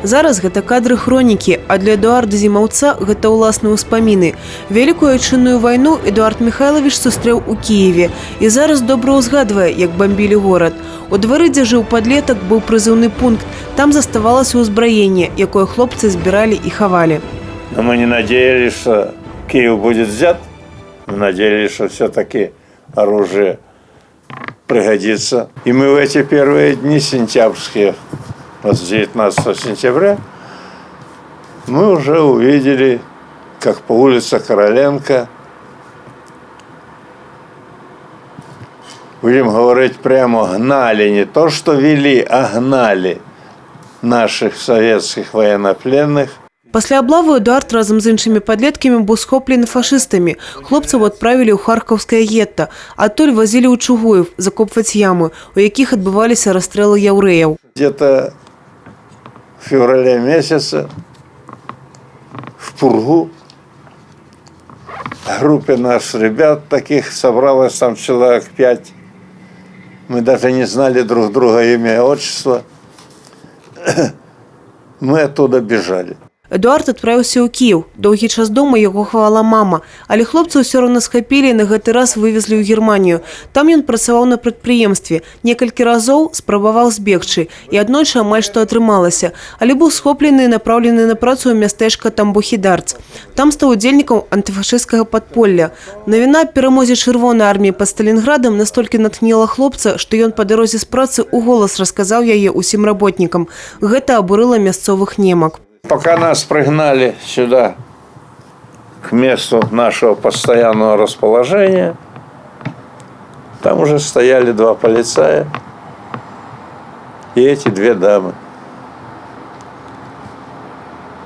Зараз гэта кадры хронікі, а для Эдуарда Зімаўца гэта ўласныя ўспаміны. Вялікую айчынную вайну Эдуард Михайлович сустрэў у Кіеве і зараз добра ўзгадвае, як бамбілі горад. У двары, дзе жыў падлетак, быў прызыўны пункт. Там заставалася ўзбраенне, якое хлопцы збіралі і хавалі. Но мы не надеялись, что Киев будет взят. Мы надеялись, что все-таки оружие пригодится. И мы в эти первые дни сентябрьские, с 19 сентября, мы уже увидели, как по улице Короленко, будем говорить прямо, гнали, не то что вели, а гнали наших советских военнопленных. Пасля аблавы Эдуард разам з іншымі падлеткамі быў схоплены фашыстамі. Хлопцаў адправілі ў Харкаўскае гетта, адтуль вазілі ў Чугуев закопваць ямы, у якіх адбываліся расстрэлы яўрэяў. Где-то в феврале месяце в Пургу в группе наших ребят таких собралось там человек 5. Мы даже не знали друг друга имя и отчество. Мы оттуда бежали. Эдуард адправіўся ў Кіеў. Доўгі час дома яго хавала мама, але хлопцы ўсё роўна схапілі і на гэты раз вывезлі ў Германію. Там ён працаваў на прадпрыемстве. Некалькі разоў спрабаваў збегчы, і аднойчы амаль што атрымалася, але быў схоплены і напраўлены на працу ў мястэчка Тамбухі-Дарц. Там стаў удзельнікам антыфашысцкага падполля. Навіна аб перамозе Чырвонай арміі пад Сталінградам настолькі натхніла хлопца, што ён па дарозе з працы уголас расказаў яе ўсім работнікам. Гэта абурыла мясцовых немак. Пока нас пригнали сюда, к месту нашего постоянного расположения, там уже стояли 2 полицая и эти 2 дамы.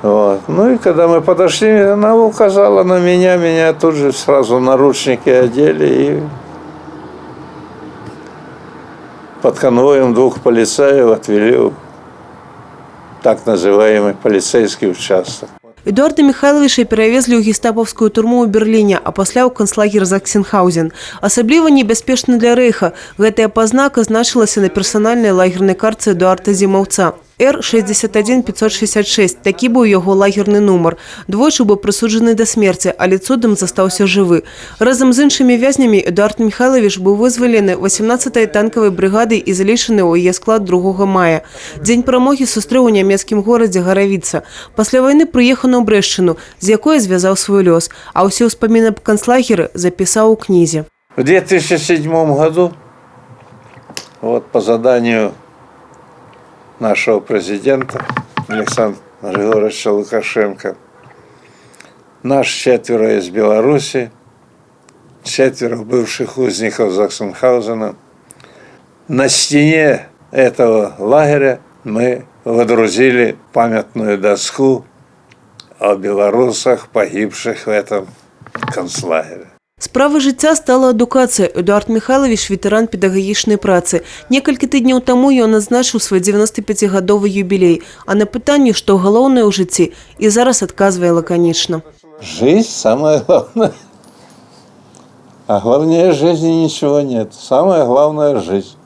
Вот. Ну и когда мы подошли, она указала на меня тут же сразу наручники одели и под конвоем 2 полицаев отвели в так называемый полицейский участок. Эдуарда Михайловича перавезлі ў гестапаўскую турму ў Берліне, а пасля ў канцлагер Заксенхаузен. Асабліва небяспечна для рэйха. Гэтая пазнака значылася на персанальнай лагернай картцы Эдуарда Зімаўца. Р-61566. Такі быў яго лагерны нумар. Двойчы быў прысуджаны да смерці, але цудам застаўся жывы. Разам з іншымі вязнямі Эдуард Михайлович быў вызвалены 18-й танкавай брыгадай і залічаны ў яе склад 2 мая. Дзень перамогі сустрэў у нямецкім горадзе Гаравіца. Пасля вайны прыехаў на Брэшчыну, з якой звязаў свой лёс, а ўсе ўспаміны аб канцлагеры запісаў у кнізе. В 2007 году, вот по заданию нашего президента Александра Григорьевича Лукашенко, наш 4 из Беларуси, 4 бывших узников Заксенхаузена, на стене этого лагеря мы водрузили памятную доску о белорусах, погибших в этом концлагере. Справа жыцця стала адукацыя. Эдуард Михайлович – ветэран педагагічнай працы. Некалькі тыдняў таму ён адзначыў свой 95-гадовы юбілей. А на пытанне, што галоўнае ў жыцці, і зараз адказвае лаканічна. Жизнь самое главное. А главнее жизни ничего нет. Самое главное – жизнь.